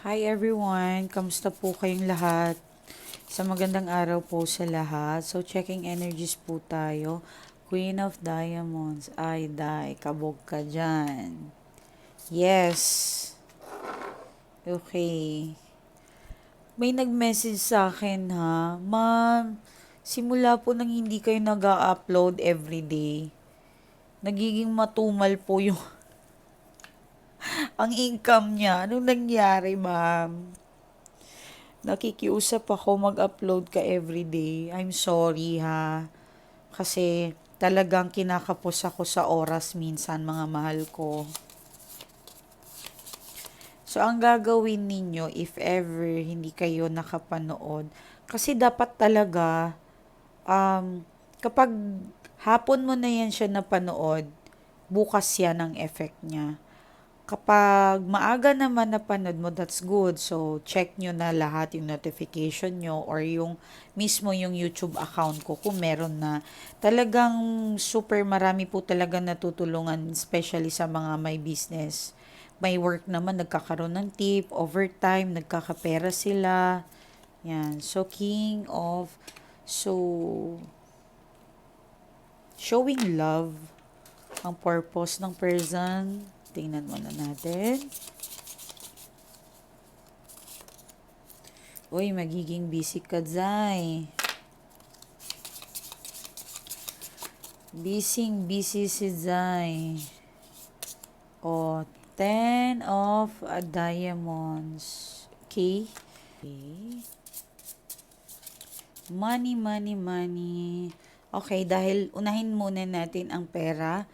Hi everyone! Kamusta po kayong lahat? Sa magandang araw po sa lahat. So, checking energies po tayo. Queen of Diamonds. Ay, day. Kabog ka dyan. Yes. Okay. May nag-message sa akin ha. Ma'am, simula po nang hindi kayo nag-upload everyday, nagiging matumal po yung ang income niya. Anong nangyari, ma'am? Nakikiusap ako mag-upload ka everyday. I'm sorry ha. Kasi talagang kinakapos ako sa oras minsan, mga mahal ko. So, ang gagawin ninyo if ever hindi kayo nakapanood, kasi dapat talaga, kapag hapon mo na yan siya napanood, bukas yan ang effect niya. Kapag maaga naman napanood mo, that's good. So, check nyo na lahat yung notification nyo or yung mismo yung YouTube account ko kung meron na. Talagang super marami po talaga natutulungan, especially sa mga may business. May work naman, nagkakaroon ng tip, overtime, nagkakapera sila. Yan. So, so, showing love, ang purpose ng person. Tingnan muna natin. Uy, magiging busy ka, Zay. Busy si Zay. O, 10 of diamonds. Okay? Okay. Money. Okay, dahil unahin muna natin ang pera.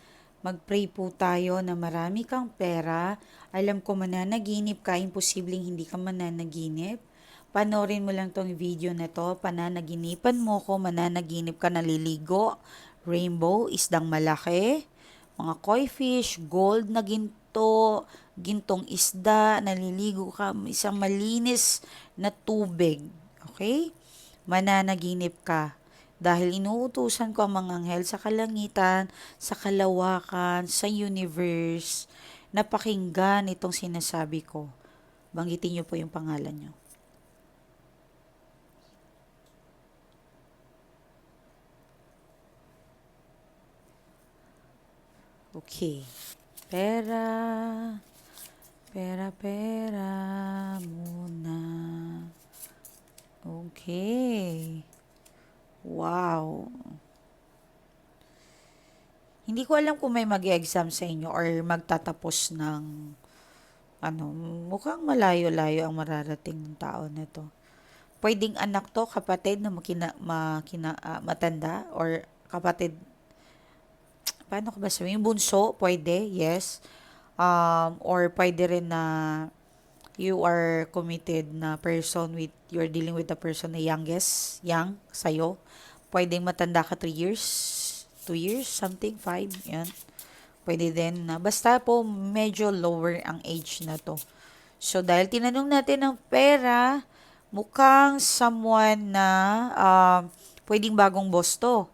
Mag-pray po tayo na marami kang pera. Alam ko mananaginip ka, imposibleng hindi ka mananaginip. Panorin mo lang tong video na to, pananaginipan mo ko, mananaginip ka naliligo, rainbow, isdang malaki, mga koi fish, gold na ginto, gintong isda, naliligo ka, isang malinis na tubig. Okay? Mananaginip ka. Dahil inuutusan ko ang mga anghel sa kalangitan, sa kalawakan, sa universe, na pakinggan itong sinasabi ko. Banggitin niyo po yung pangalan niyo. Okay. Pera, pera muna. Okay. Wow. Hindi ko alam kung may mag-exam sa inyo or magtatapos ng ano, mukhang malayo-layo ang mararating ng tao na to. Pwedeng anak to, kapatid na matanda or kapatid, paano ko ba sabihin? Bunso, pwede, yes. Or pwede rin na you are committed na person with, you're dealing with the person na young, sa'yo. Pwedeng matanda ka 3 years, 2 years, something, 5, yan. Pwede din na, basta po medyo lower ang age na to. So, dahil tinanong natin ng pera, mukhang someone na pwedeng bagong boss to.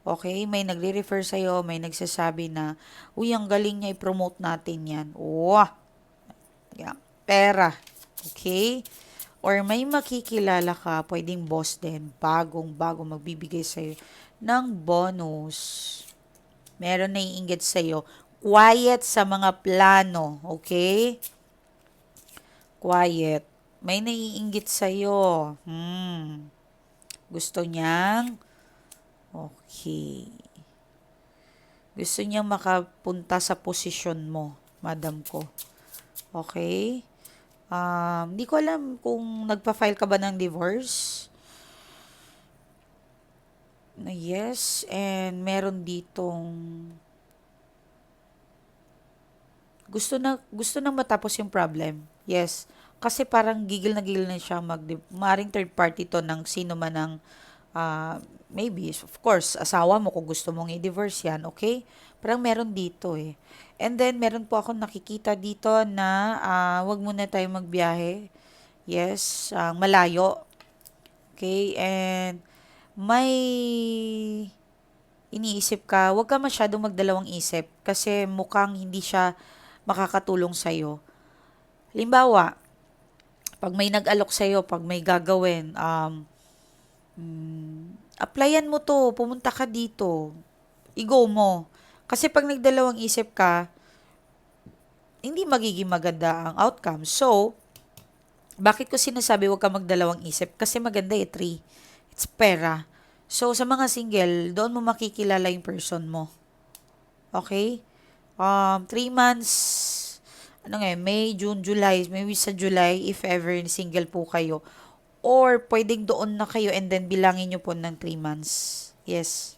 Okay? May nagre-refer sa'yo, may nagsasabi na, uy, ang galing niya, i-promote natin yan. Wow! Yeah. Pera. Okay? Or may makikilala ka, pwedeng boss din, bagong magbibigay sa'yo ng bonus. Meron na iinggit sa'yo. Quiet sa mga plano. Okay? Quiet. May naiinggit sa'yo. Gusto niyang, okay. Gusto niyang makapunta sa posisyon mo, madam ko. Okay? Di ko alam kung nagpa-file ka ba ng divorce. Yes, and meron ditong gusto na matapos yung problem. Yes. Kasi parang gigil na siya maring third party to ng sino man ang maybe, of course, asawa mo kung gusto mong i-divorce yan, okay? Parang meron dito eh. And then, meron po ako nakikita dito na wag muna tayo magbiyahe. Yes, malayo. Okay, and may iniisip ka, wag ka masyadong magdalawang isip kasi mukhang hindi siya makakatulong sa'yo. Halimbawa, Pag may nag-alok sa'yo, pag may gagawin, applyan mo to, pumunta ka dito, i-go mo. Kasi pag nagdalawang isip ka, hindi magiging maganda ang outcome. So, bakit ko sinasabi huwag ka magdalawang isip? Kasi maganda eh, three. It's pera. So, sa mga single, doon mo makikilala yung person mo. Okay? 3 months, ano nga, May, June, July, maybe sa July, if ever single po kayo. Or, pwedeng doon na kayo and then bilangin nyo po ng 3 months. Yes.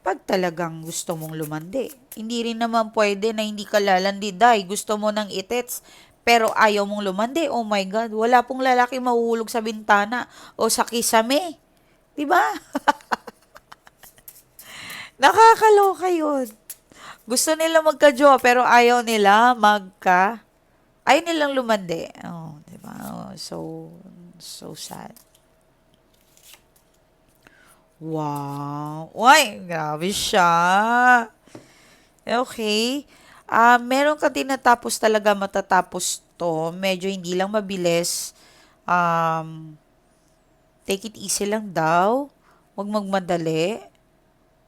Pag talagang gusto mong lumandi. Hindi rin naman pwede na hindi ka lalandi, dahil gusto mo ng itets, pero ayaw mong lumandi. Oh my God, wala pong lalaki mahuhulog sa bintana o sa kisame. 'Di ba? Nakakaloka yun. Gusto nila magka-jowa pero ayaw nila ayaw nilang lumandi. Oh, 'di ba? Oh, so sad. Wow. Uy, grabe siya. Okay. Meron kang tinatapos talaga matatapos to. Medyo hindi lang mabilis. Um, Take it easy lang daw. Huwag magmadali.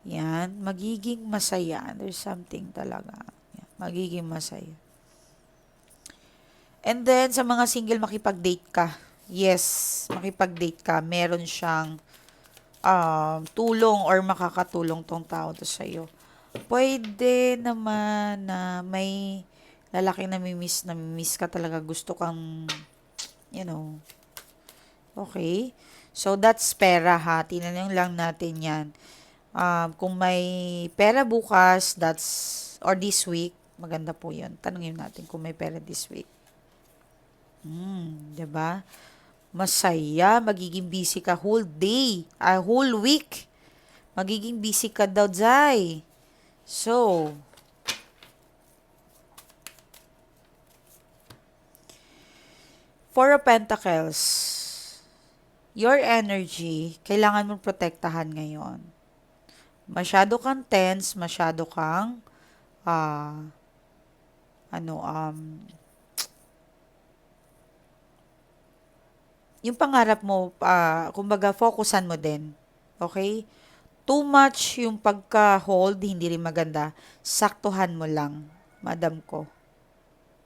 Yan. Magiging masaya. There's something talaga. Yan. Magiging masaya. And then, sa mga single, makipag-date ka. Yes, makipag-date ka. Meron siyang tulong or makakatulong tong tao to sa'yo. Pwede naman na may lalaki na miss ka talaga. Gusto kang, you know, okay. So, that's pera ha. Tinanong lang natin yan. Kung may pera bukas, or this week, maganda po yun. Tanungin natin kung may pera this week. 'Di ba? Masaya, magiging busy ka whole day, whole week. Magiging busy ka daw, Zay. So, Four of Pentacles, your energy, kailangan mong protektahan ngayon. Masyado kang tense, masyado kang, ah, ano, yung pangarap mo, kumbaga, focusan mo din. Okay? Too much yung pagka-hold, hindi rin maganda. Saktuhan mo lang, madam ko.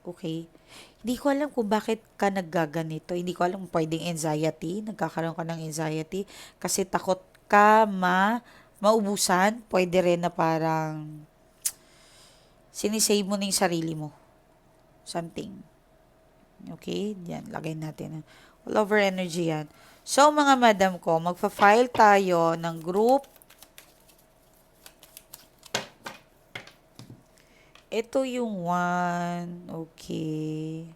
Okay? Hindi ko alam kung bakit ka naggaganito. Hindi ko alam kung pwedeng anxiety. Nagkakaroon ka ng anxiety. Kasi takot ka maubusan. Pwede rin na parang sinisave mo na yung sarili mo. Something. Okay? Yan, lagay natin. All over energy yan. So, mga madam ko, magfa-file tayo ng group. Ito yung one. Okay.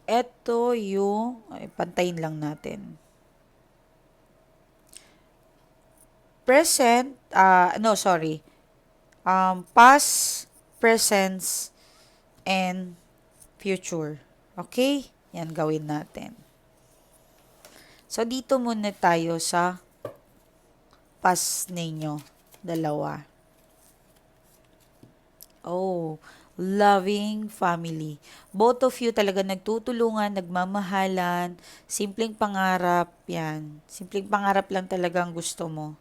Ito yung, pantayin lang natin. Present, no, sorry. Past, present, and future. Okay? Yan, gawin natin. So, dito muna tayo sa past ninyo. Dalawa. Oh, loving family. Both of you talaga nagtutulungan, nagmamahalan, simpleng pangarap, yan. Simpleng pangarap lang talaga ang gusto mo.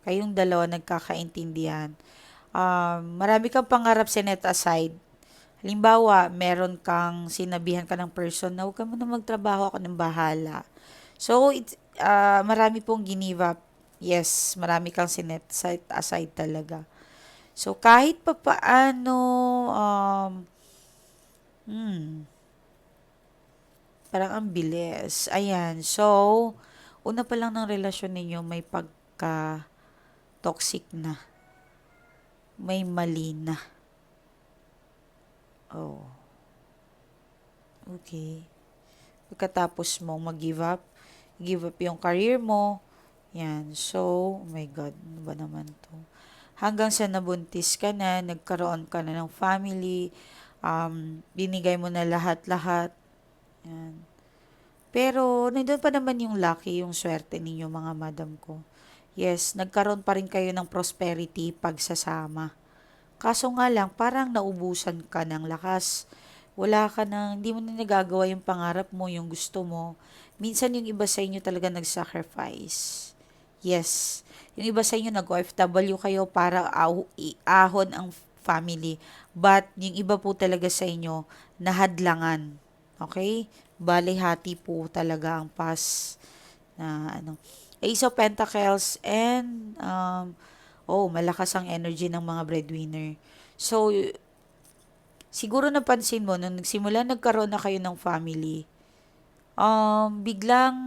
Kayong dalawa nagkakaintindihan. Marami kang pangarap sinet aside. Halimbawa, meron kang sinabihan ka ng person na huwag ka muna magtrabaho, ako ng bahala. So, marami pong ginive up. Yes, marami kang sinet aside talaga. So, kahit pa paano, parang ang bilis. Ayan. So, una pa lang ng relasyon ninyo, may pagka-toxic na. May mali na. Oh. Okay. Pagkatapos mo mag-give up, give up yung career mo. Yan. So, oh my God, ano ba naman to? Hanggang sa nabuntis ka na, nagkaroon ka na ng family, binigay mo na lahat-lahat. Yan. Pero, nandun pa naman yung lucky, yung swerte ninyo mga madam ko. Yes, nagkaroon pa rin kayo ng prosperity pagsasama. Kaso nga lang, parang naubusan ka ng lakas. Wala ka nang, hindi mo na nagagawa yung pangarap mo, yung gusto mo. Minsan yung iba sa inyo talaga nag-sacrifice. Yes. Yung iba sa inyo nag-OFW kayo para ahon ang family. But yung iba po talaga sa inyo nahadlangan. Okay? Bale, hati po talaga ang past na ano. Ace of Pentacles and malakas ang energy ng mga breadwinner. So, siguro napansin mo, nung nagsimula nagkaroon na kayo ng family, biglang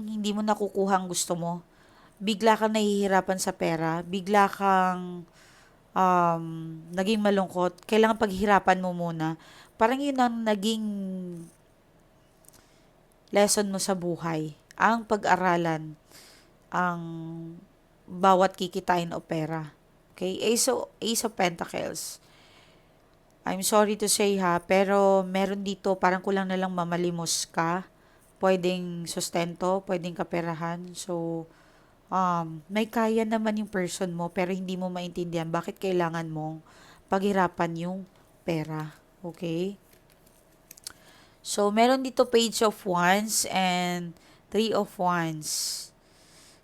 hindi mo nakukuha ang gusto mo. Bigla kang nahihirapan sa pera. Bigla kang naging malungkot. Kailangan paghirapan mo muna. Parang yun ang naging lesson mo sa buhay. Ang pag-aralan, ang bawat kikitain o pera. Okay? Ace of Pentacles. I'm sorry to say ha, pero meron dito parang kulang na lang mamalimos ka. Pwedeng sustento, pwedeng kaperahan. So, may kaya naman yung person mo pero hindi mo maintindihan bakit kailangan mong paghirapan yung pera. Okay? So, meron dito Page of Wands and Three of Wands.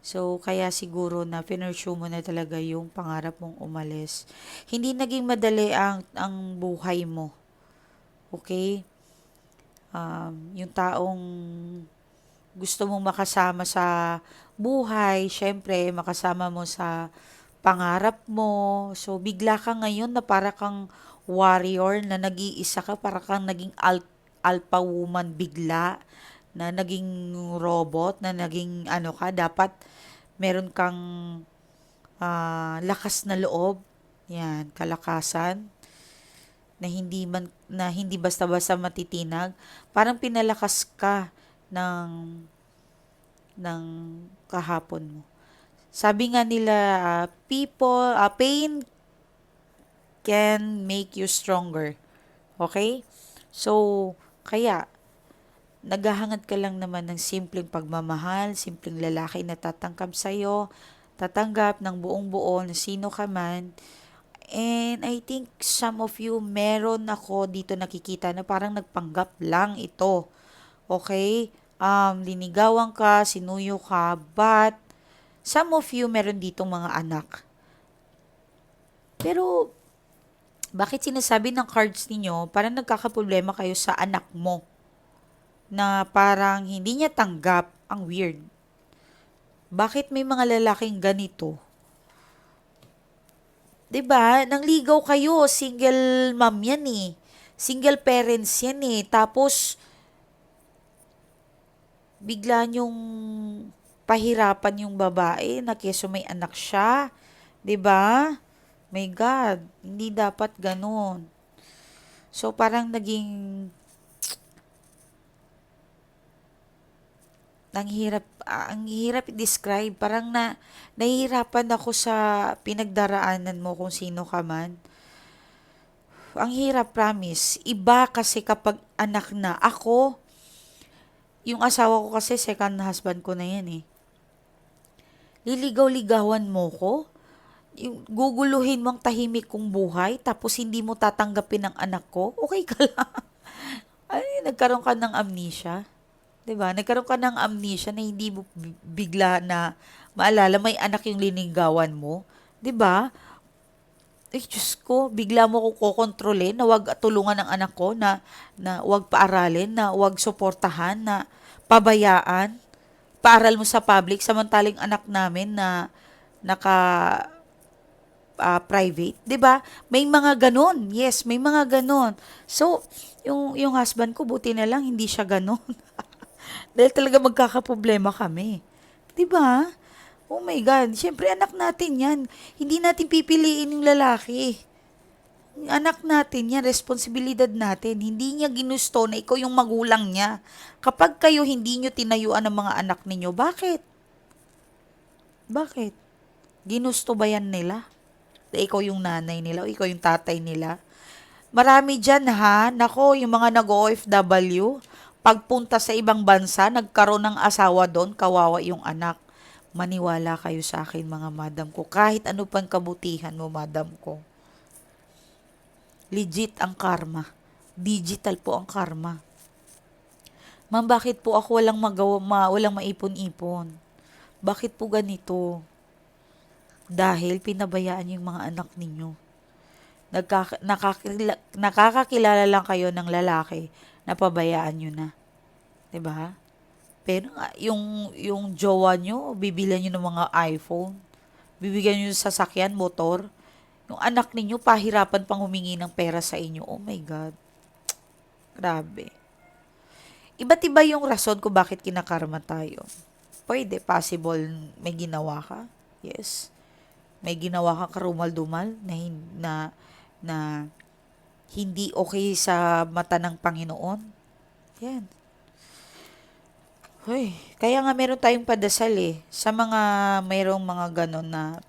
So, kaya siguro na pinursue mo na talaga yung pangarap mong umalis. Hindi naging madali ang buhay mo. Okay? Yung taong gusto mong makasama sa buhay, syempre, makasama mo sa pangarap mo. So, bigla ka ngayon na para kang warrior, na nag-iisa ka, para kang naging alpha woman bigla, na naging robot, na naging ano ka, dapat meron kang lakas na loob, yan, kalakasan, na hindi basta-basta matitinag. Parang pinalakas ka ng kahapon mo. Sabi nga nila, pain can make you stronger. Okay? So, kaya, naghahangad ka lang naman ng simpleng pagmamahal, simpleng lalaki na tatanggap sa'yo, tatanggap ng buong buo na sino ka man. And I think some of you, meron ako dito nakikita na parang nagpanggap lang ito. Okay? Linigawan ka, sinuyo ka, but some of you meron ditong mga anak. Pero, bakit sinasabi ng cards ninyo, parang nagkakaproblema kayo sa anak mo? Na parang hindi niya tanggap, ang weird. Bakit may mga lalaking ganito? 'Di ba? Nangligaw kayo, single mom yan eh. Single parents yan eh. Tapos, bigla nyong pahirapan yung babae na keso may anak siya. 'Di ba? My God, hindi dapat ganun. So, parang ang hirap i-describe. Parang nahihirapan ako sa pinagdaraanan mo kung sino ka man. Ang hirap, promise. Iba kasi kapag anak na. Ako, yung asawa ko kasi second husband ko na yan eh. Liligaw-ligawan mo ko? Yung guguluhin mo ang tahimik kong buhay tapos hindi mo tatanggapin ang anak ko? Okay ka lang. Ay, nagkaroon ka ng amnesia. 'Di ba? Nagkaroon ka ng amnesia na hindi mo bigla na maalala may anak yung linigawan mo. 'Di ba? Ay, Diyos ko, bigla mo ko kokontrolin na wag tulungan ng anak ko, na wag paaralin, na wag suportahan, na pabayaan. Paaral mo sa public, samantaling anak namin na naka private, 'di ba? May mga ganon. Yes, may mga ganon. So, yung husband ko buti na lang hindi siya ganon. Dahil talaga magkakaproblema kami. 'Di ba? Oh my God, siyempre anak natin 'yan. Hindi natin pipiliin yung lalaki. Anak natin yan, responsibilidad natin. Hindi niya ginusto na ikaw yung magulang niya. Kapag kayo hindi niyo tinayuan ng mga anak ninyo, bakit? Bakit? Ginusto ba yan nila? Na ikaw yung nanay nila o ikaw yung tatay nila? Marami dyan ha, nako, yung mga nag-OFW, pagpunta sa ibang bansa, nagkaroon ng asawa doon, kawawa yung anak. Maniwala kayo sa akin mga madam ko, kahit ano pang kabutihan mo madam ko. Legit ang karma. Digital po ang karma. Ma'am, bakit po ako walang walang maipon-ipon? Bakit po ganito? Dahil pinabayaan niyo yung mga anak ninyo. Nakakakilala lang kayo ng lalaki na pabayaan nyo na. 'Di ba? Pero yung jowa nyo, bibilan nyo ng mga iPhone. Bibigyan nyo ng sasakyan, motor. Yung anak ninyo, pahirapan pang humingi ng pera sa inyo. Oh my God. Grabe. Iba't iba yung rason kung bakit kinakarma tayo. Pwede, possible, may ginawa ka. Yes. May ginawa ka karumal-dumal na hindi okay sa mata ng Panginoon. Yan. Hoy, kaya nga meron tayong padasal sa mga mayroong mga ganon na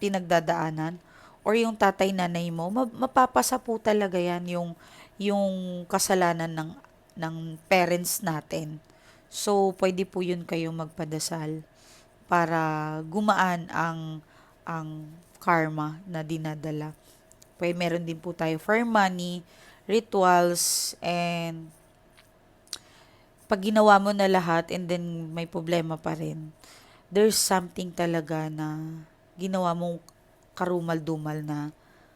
pinagdadaanan or yung tatay nanay mo, mapapasa po talaga yan yung kasalanan ng parents natin. So, pwede po yun kayo magpadasal para gumaan ang karma na dinadala. Pwede meron din po tayo for money, rituals, and pag ginawa mo na lahat and then may problema pa rin, there's something talaga na ginawa mong karumal-dumal na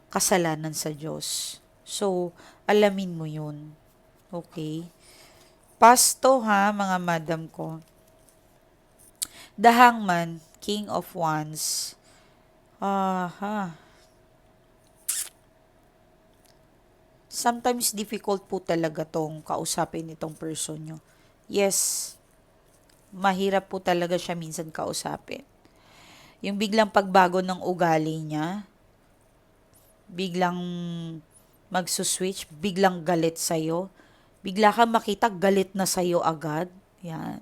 kasalanan sa Diyos. So, alamin mo yun. Okay? Pasto ha, mga madam ko. The Hangman, King of Wands. Sometimes difficult po talaga tong kausapin itong person nyo. Yes, mahirap po talaga siya minsan kausapin. Yung biglang pagbago ng ugali niya, biglang magsuswitch, biglang galit sa'yo, bigla kang makita galit na sa'yo agad. Yan.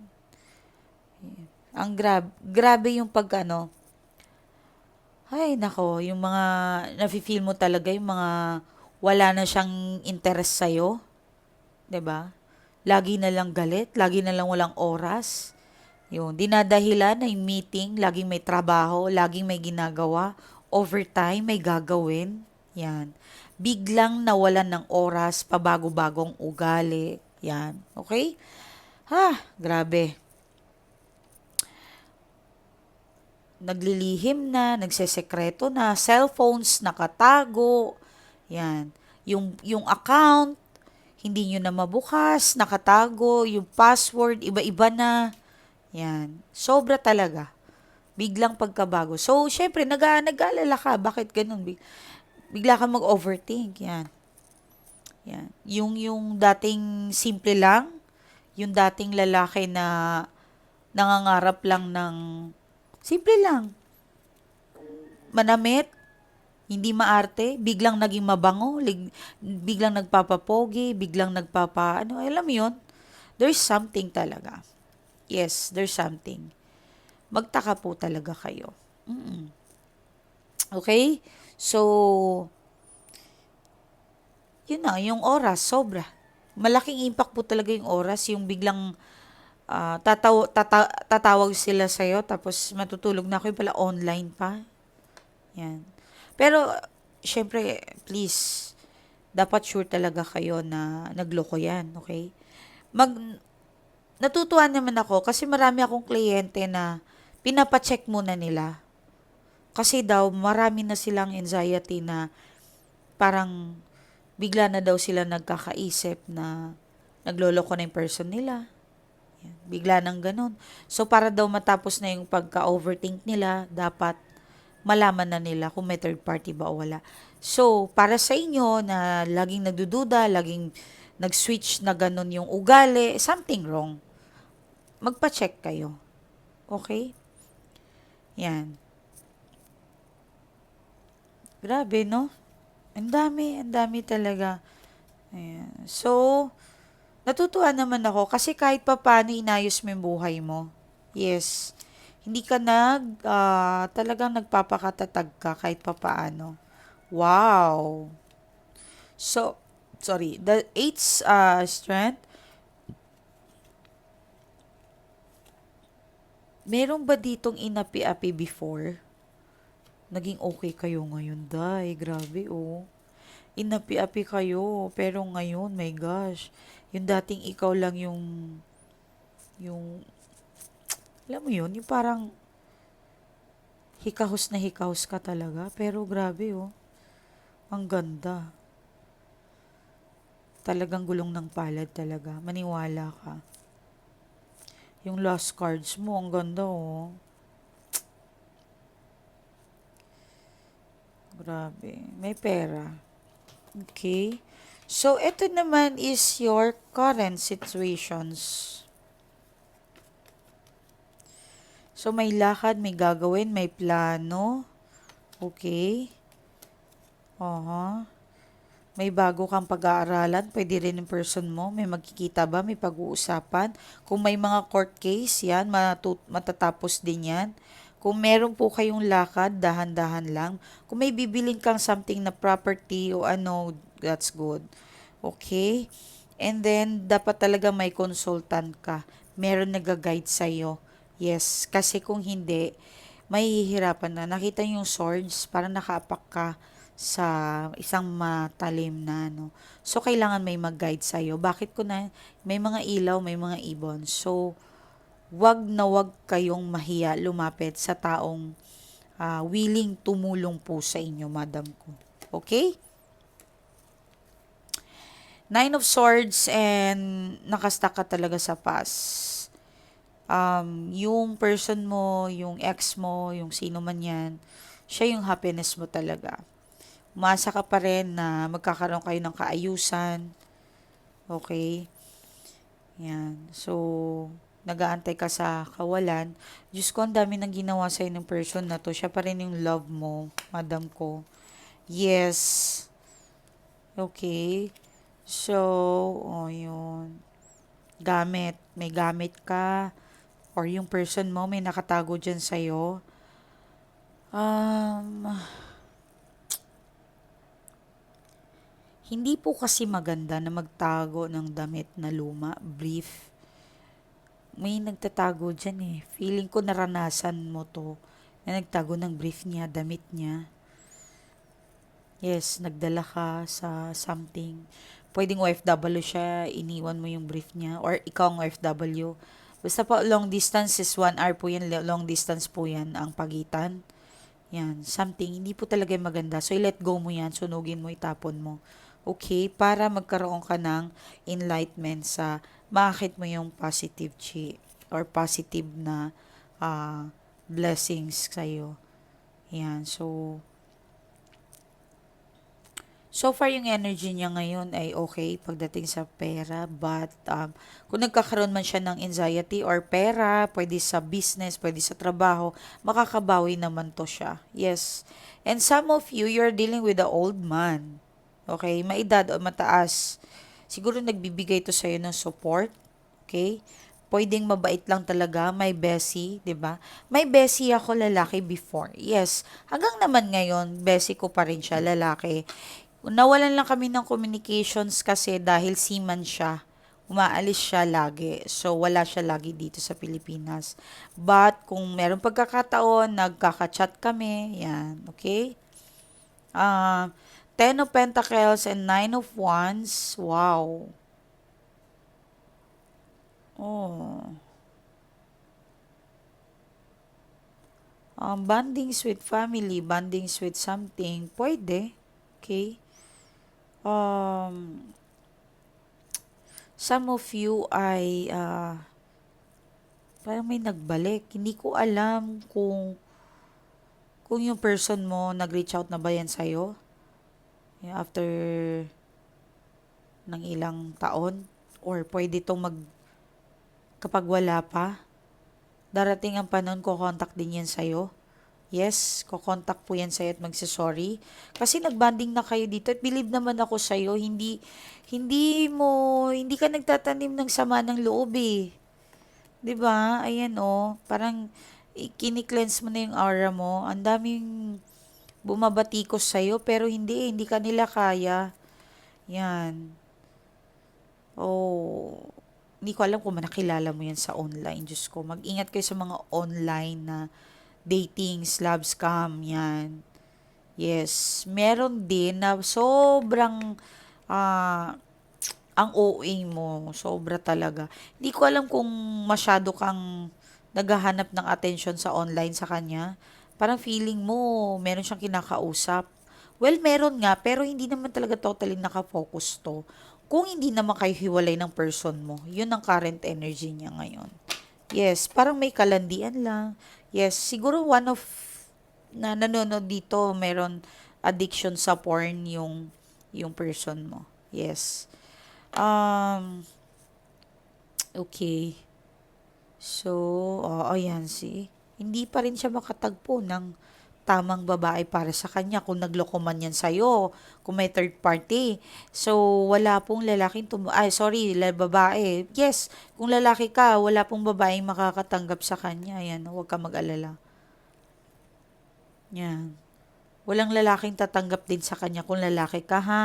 Ang grabe yung ay nako, yung mga nafe-feel mo talaga yung mga wala na siyang interest sa'yo, 'di ba? Lagi na lang galit, lagi na lang walang oras. Yun, dinadahilan na yung meeting, laging may trabaho, laging may ginagawa, overtime, may gagawin. Yan. Biglang nawalan ng oras, pabago-bagong ugali. Yan. Okay? Grabe. Naglilihim na, nagsesekreto na, cellphones nakatago. Yan. Yung account, hindi nyo na mabukas, nakatago, yung password, iba-iba na. Yan. Sobra talaga. Biglang pagkabago. So, syempre, nag-aalala ka. Bakit ganun? Bigla ka mag-overthink. Yan. Yan. Yung dating simple lang, yung dating lalaki na nangangarap lang ng simple lang, manamit, hindi maarte, biglang naging mabango, biglang nagpapapogi, biglang alam mo yun? There's something talaga. Yes, there's something. Magtaka po talaga kayo. Okay? So, yun na, yung oras, sobra. Malaking impact po talaga yung oras, yung biglang tatawag sila sa'yo, tapos matutulog na ako, yung pala online pa. Yan. Pero, syempre, please, dapat sure talaga kayo na nagloko yan, okay? Natutuwa naman ako kasi marami akong kliyente na pinapacheck muna nila. Kasi daw, marami na silang anxiety na parang bigla na daw sila nagkakaisip na nagloloko na yung person nila. Yan. Bigla nang ganun. So, para daw matapos na yung pagka-overthink nila, dapat malaman na nila kung may third party ba o wala. So, para sa inyo na laging nagdududa, laging nag-switch na ganun yung ugali, something wrong. Magpa-check kayo. Okay? Yan. Grabe, no? Ang dami talaga. Ayan. So, natutuwa naman ako kasi kahit pa paano inayos mo yung buhay mo. Yes. Hindi ka talagang nagpapakatatag ka kahit pa paano. Wow. So, sorry, the eighth strength, meron ba ditong inapi-api before? Naging okay kayo ngayon, day. Grabe, oh. inapi-api kayo. Pero ngayon, my gosh, yung dating ikaw lang yung, alam mo yun, yung parang hikahos na hikahos ka talaga. Pero grabe oh, ang ganda. Talagang gulong ng palad talaga. Maniwala ka. Yung lost cards mo, ang ganda oh. Grabe. May pera. Okay. So, ito naman is your current situations. So, may lakad, may gagawin, may plano. Okay. Aha. May bago kang pag-aaralan, pwede rin in person mo, may magkikita ba, may pag-uusapan. Kung may mga court case, yan, matatapos din yan. Kung meron po kayong lakad, dahan-dahan lang. Kung may bibiling kang something na property o ano, that's good. Okay? And then, dapat talaga may consultant ka. Meron nag-guide sa'yo. Yes, kasi kung hindi, mahihirapan na. Nakita niyo yung swords, parang nakaapak ka sa isang matalim na ano. So, kailangan may mag-guide sa'yo. Bakit ko na, may mga ilaw, may mga ibon. So, wag na wag kayong mahiya lumapit sa taong willing tumulong po sa inyo, madam ko. Okay? Nine of Swords and nakastuck ka talaga sa past. Yung person mo, yung ex mo, yung sino man yan, siya yung happiness mo talaga. Umasa ka pa rin na magkakaroon kayo ng kaayusan. Okay? Yan. So, nag-aantay ka sa kawalan. Diyos ko, ang dami nang ginawa sa'yo ng person na to. Siya pa rin yung love mo, madam ko. Yes. Okay. So, oh, yun. Gamit. May gamit ka. Or yung person mo, may nakatago dyan sa'yo. Um, Hindi po kasi maganda na magtago ng damit na luma, brief. May nagtatago dyan eh. Feeling ko naranasan mo to. Na nagtago ng brief niya, damit niya. Yes, nagdala ka sa something. Pwedeng OFW siya, iniwan mo yung brief niya. Or ikaw ang OFW. Basta po, long distance is 1 hour po yan. Long distance po yan ang pagitan. Yan, something. Hindi po talaga maganda. So, i-let go mo yan. Sunugin mo, itapon mo. Okay? Para magkaroon ka ng enlightenment sa makakit mo yung positive chi or positive na blessings sa'yo. Yan. So far yung energy niya ngayon ay okay pagdating sa pera, but kung nagkakaroon man siya ng anxiety or pera, pwede sa business, pwede sa trabaho, makakabawi naman to siya. Yes. And some of you, you're dealing with the old man. Okay? Maedad o mataas. Siguro nagbibigay to sa'yo ng support. Okay? Pwedeng mabait lang talaga, may bestie, 'di ba? May bestie ako lalaki before. Yes, hanggang naman ngayon, bestie ko pa rin siya lalaki. Nawalan lang kami ng communications kasi dahil seaman siya. Umaalis siya lagi. So, wala siya lagi dito sa Pilipinas. But, kung meron pagkakataon, nagkaka-chat kami. Yan. Okay? Uh, Ten of Pentacles and Nine of Wands. Wow. Oh. Bondings with family, bondings with something. Pwede. Okay? Um, some of you ay parang may nagbalik. Hindi ko alam kung yung person mo nag-reach out na ba yan sa'yo after ng ilang taon or pwede itong kapag wala pa, darating ang panahon ko contact din yan sa'yo. Yes, kokontak po yan sa'yo at magsasorry. Kasi nagbanding na kayo dito at believe naman ako sa'yo, hindi ka nagtatanim ng sama ng loob eh. 'Di ba? Ayan oh, parang kini-cleanse mo na yung aura mo. Ang daming bumabatikos sa'yo pero hindi ka nila kaya. Yan. Oh, hindi ko alam kung nakilala mo yan sa online. Diyos ko, mag-ingat kayo sa mga online na datings, love scam, yan. Yes, meron din na sobrang ah, ang OA mo, sobra talaga. Hindi ko alam kung masyado kang naghahanap ng attention sa online sa kanya. Parang feeling mo, meron siyang kinakausap. Well, meron nga, pero hindi naman talaga totally nakafocus to. Kung hindi naman kayo hiwalay ng person mo, yun ang current energy niya ngayon. Yes, parang may kalandian lang. Yes, siguro one of na nanonood dito, meron addiction sa porn yung person mo. Yes. Um, okay. So, ayan si hindi pa rin siya makatagpo ng tamang babae para sa kanya kung nagloko man yan sa'yo, kung may third party. So, wala pong lalaking ay sorry, babae. Yes, kung lalaki ka, wala pong babaeng makakatanggap sa kanya. Yan, huwag ka mag-alala. Yan. Walang lalaking tatanggap din sa kanya kung lalaki ka ha.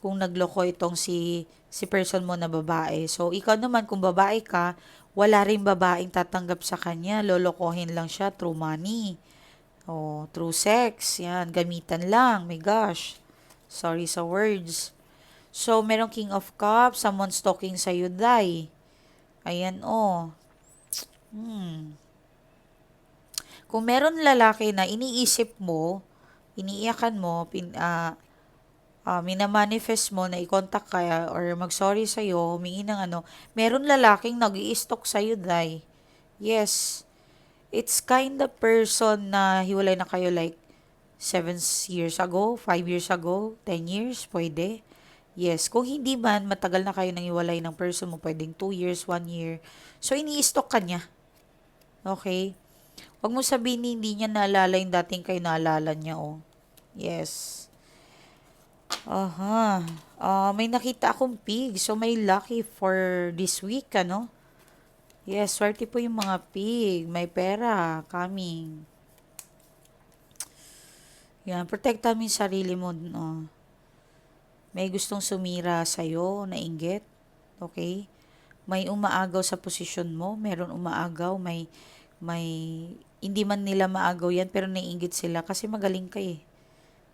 Kung nagloko itong si person mo na babae. So, ikaw naman kung babae ka, wala rin babaeng tatanggap sa kanya. Lolokohin lang siya through money. O, through sex. Yan, gamitan lang. My gosh. Sorry sa words. So, merong King of Cups, someone's talking sa'yo, Day. Ayan, oh. Hmm. Kung meron lalaki na iniisip mo, iniiyakan mo, minamanifest mo na i-contact ka or mag-sorry sa'yo, humingi ng ano, meron lalaking nag i-stalk sa'yo, Day. Yes. It's kind of person na hiwalay na kayo like 7 years ago, 5 years ago, 10 years, pwede. Yes. Kung hindi man, matagal na kayo nang hiwalay ng person mo, pwedeng 2 years, 1 year. So, ini-stalk ka niya. Okay? Huwag mo sabihin hindi niya naalala yung dating kayo naalala niya, oh. Yes. Aha. May nakita akong pig. So, may lucky for this week, ano? Yes, swerte po yung mga pig. May pera coming. Yan, protektahan mo yung sarili mo. No? May gustong sumira sa'yo, nainggit. Okay? May umaagaw sa posisyon mo. Meron umaagaw. May, hindi man nila maagaw yan, pero naiinggit sila kasi magaling ka eh.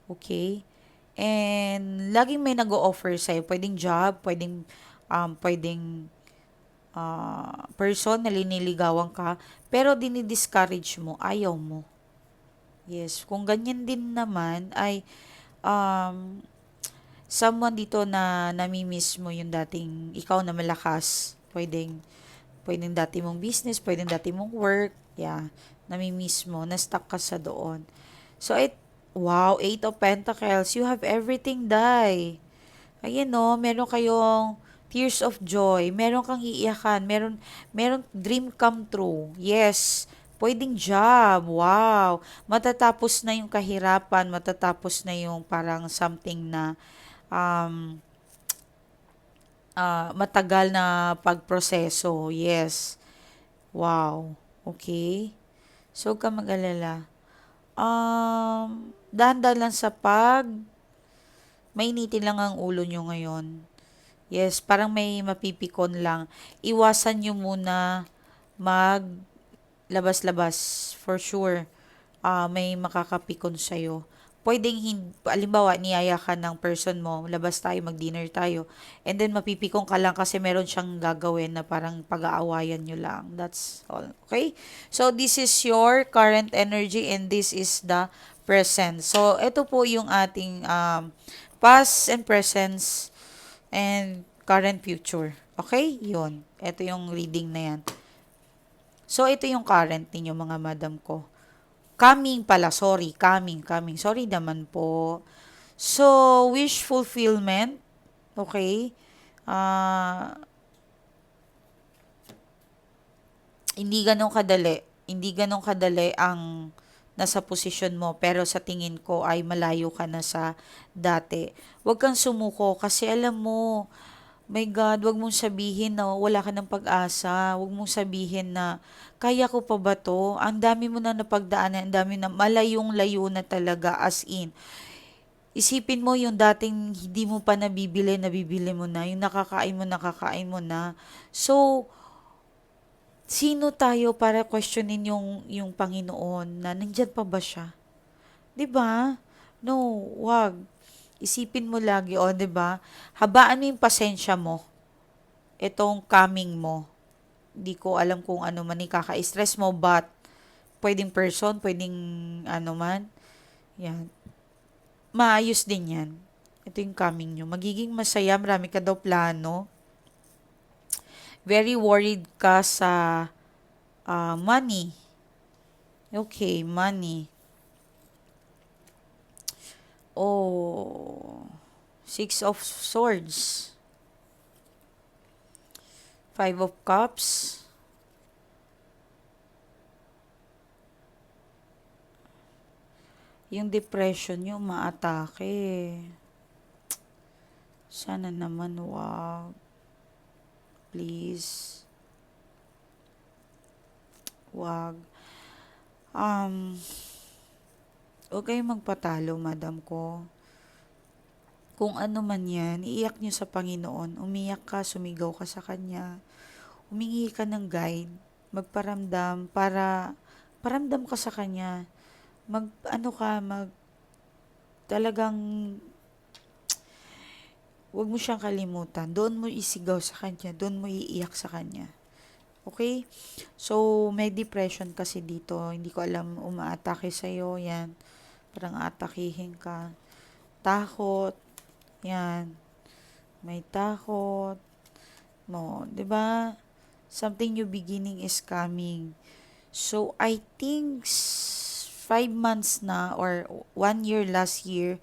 Okay? And laging may nag-o-offer sa'yo. Pwedeng job, pwedeng person na liniligawan ka, pero dinidiscourage mo, ayaw mo. Yes, kung ganyan din naman ay um, someone dito na namimiss mo yung dating ikaw na malakas. Pwedeng dati mong business, pwedeng dati mong work. Yeah, namimiss mo, na-stuck ka sa doon. So, wow, Eight of Pentacles, you have everything, Dai. Ayan no, meron kayong tears of joy, meron kang iiyakan, meron dream come true. Yes, pwedeng job. Wow. Matatapos na yung kahirapan, matatapos na yung parang something na um, matagal na pagproseso. Yes. Wow. Okay. So, huwag ka mag-alala. Dahan-dahan lang sa mainitin lang ang ulo nyo ngayon. Yes, parang may mapipikon lang. Iwasan nyo muna maglabas-labas for sure. May makakapikon sa'yo. Pwedeng, alimbawa, niyaya ka ng person mo, labas tayo, mag-dinner tayo, and then mapipikon ka lang kasi meron siyang gagawin na parang pag-aawayan nyo lang. That's all. Okay? So, this is your current energy and this is the present. So, ito po yung ating past and presence and current future. Okay? Yun. Ito yung reading na yan. So, ito yung current ninyo mga madam ko. Coming pala, sorry. Coming. Sorry naman po. So, wish fulfillment. Okay? Ah, hindi ganun kadali. Hindi ganun kadali ang nasa posisyon mo. Pero sa tingin ko ay malayo ka na sa dati. Huwag kang sumuko kasi alam mo, my God, wag mong sabihin na wala ka ng pag-asa. Wag mong sabihin na kaya ko pa ba to? Ang dami mo na napagdaanan, ang dami na malayong layo na talaga as in. Isipin mo yung dating hindi mo pa nabibili mo na. Yung nakakain mo na. So, sino tayo para questionin yung Panginoon na nandyan pa ba siya? 'Di ba? No, wag. Isipin mo lagi, o, 'di ba? Habaan mo yung pasensya mo. Itong coming mo. Di ko alam kung ano man ikaka-stress mo, but pwedeng person, pwedeng ano man. Yan. Maayos din yan. Ito yung coming nyo. Magiging masaya, marami ka daw plano. Very worried ka sa money. Okay, money. Oh, Six of Swords. Five of Cups. Yung depression nyo, maatake. Sana naman, wag. Please. Wag. Um, Huwag kayong magpatalo, madam ko. Kung ano man yan, iiyak nyo sa Panginoon. Umiyak ka, sumigaw ka sa Kanya. Humingi ka ng guide. Magparamdam para paramdam ka sa Kanya. Ano ka, talagang, wag mo siyang kalimutan. Doon mo isigaw sa Kanya. Doon mo iiyak sa Kanya. Okay? So, may depression kasi dito. Hindi ko alam, umaatake sa'yo. Yan. Parang atakihin ka. Takot. Yan. May takot mo. 'Di ba? Something new beginning is coming. So, I think 5 months na or 1 year last year,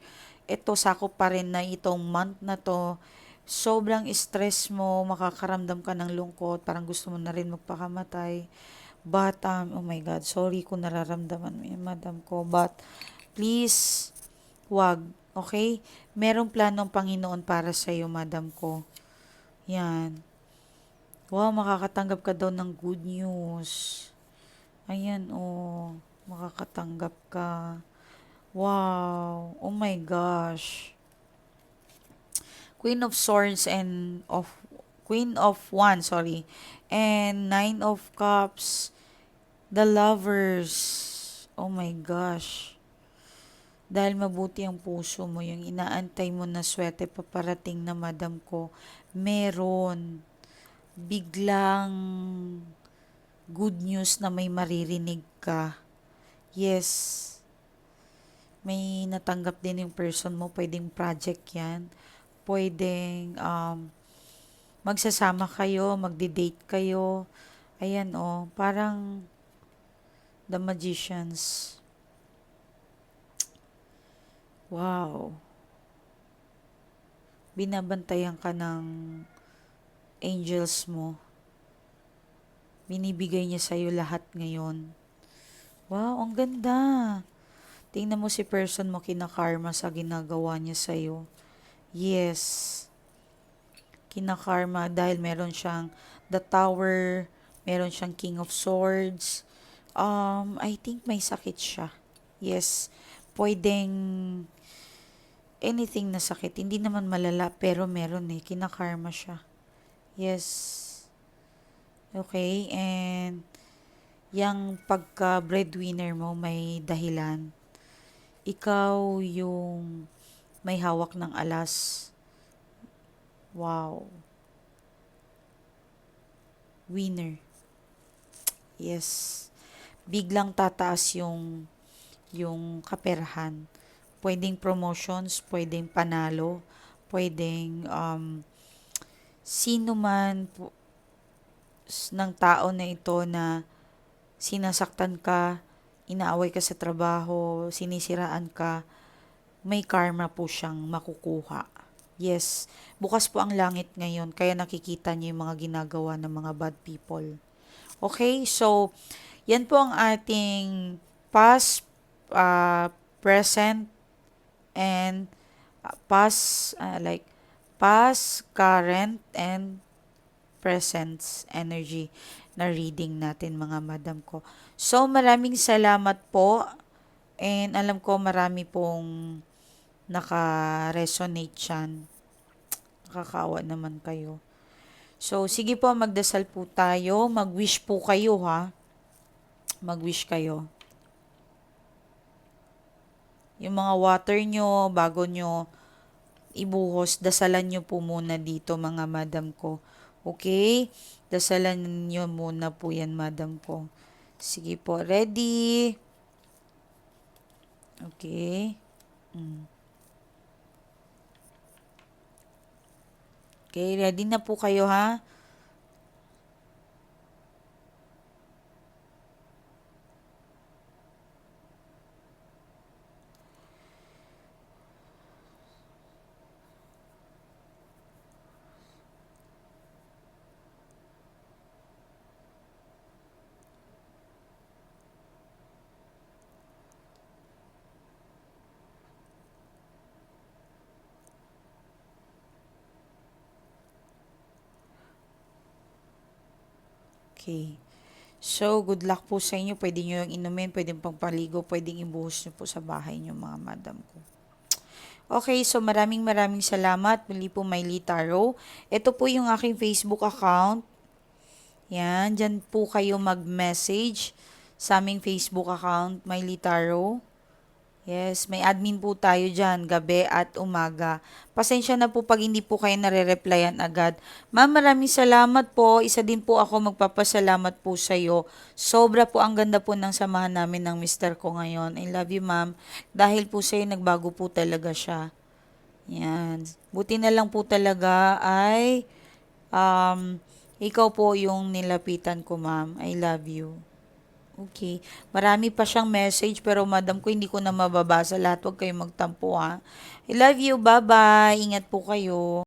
ito sakop pa rin na itong month na to. Sobrang stress mo, makakaramdam ka ng lungkot, parang gusto mo na rin magpakamatay. But, oh my God, sorry kung nararamdaman mo yan, madam ko. But, please, wag, okay? Merong planong Panginoon para sa iyo, madam ko. Yan. Wow, makakatanggap ka daw ng good news. Ayan, oh. Makakatanggap ka. Wow. Oh my gosh. Queen of Swords and of Queen of Wands, sorry. And Nine of Cups. The Lovers. Oh my gosh. Dahil mabuti ang puso mo, yung inaantay mo na swerte paparating na madam ko, meron. Biglang good news na may maririnig ka. Yes, may natanggap din yung person mo. Pwedeng project yan. Pwedeng magsasama kayo, magdi-date kayo. Ayan, oh, parang The Magicians. Wow. Binabantayan ka ng angels mo. Binibigay niya sa'yo lahat ngayon. Wow, ang ganda. Tingnan mo si person mo kinakarma sa ginagawa niya sa'yo. Yes, kinakarma dahil meron siyang the tower, meron siyang king of swords. I think may sakit siya. Yes, pwedeng anything na sakit. Hindi naman malala pero meron eh. Kinakarma siya. Yes. Okay, and yung pagka breadwinner mo may dahilan. Ikaw yung may hawak ng alas. Wow. Winner. Yes. Biglang tataas yung kaperahan. Pwedeng promotions, pwedeng panalo, pwedeng sino man ng tao na ito na sinasaktan ka, inaaway ka sa trabaho, sinisiraan ka, may karma po siyang makukuha. Yes, bukas po ang langit ngayon, kaya nakikita niyo yung mga ginagawa ng mga bad people. Okay, so, yan po ang ating past, present, and past, current, and present energy na reading natin mga madam ko. So, maraming salamat po. And alam ko marami pong naka-resonate yan. Nakakaawa naman kayo. So, sige po, magdasal po tayo. Mag-wish po kayo, ha? Mag-wish kayo. Yung mga water nyo, bago nyo ibuhos, dasalan nyo po muna dito mga madam ko. Okay? Dasalan nyo muna po yan, madam ko. Sige po, ready? Okay. Okay, ready na po kayo ha? Okay. So, good luck po sa inyo. Pwede nyo yung inumin, pwedeng pagpaligo, pwedeng ibuhos nyo po sa bahay nyo mga madam ko. Okay, so maraming salamat. Muli po, Mylie Taro. Ito po yung aking Facebook account. Yan, dyan po kayo mag-message sa aming Facebook account, Mylie Taro. Yes, may admin po tayo dyan, gabi at umaga. Pasensya na po pag hindi po kayo nare-replyan agad. Ma'am, maraming salamat po. Isa din po ako magpapasalamat po sa iyo. Sobra po ang ganda po ng samahan namin ng mister ko ngayon. I love you, ma'am. Dahil po sa iyo, nagbago po talaga siya. Yan. Buti na lang po talaga ay ikaw po yung nilapitan ko, ma'am. I love you. Okay. Marami pa siyang message pero madam ko hindi ko na mababasa lahat. Huwag kayong magtampo ha. I love you. Bye-bye. Ingat po kayo.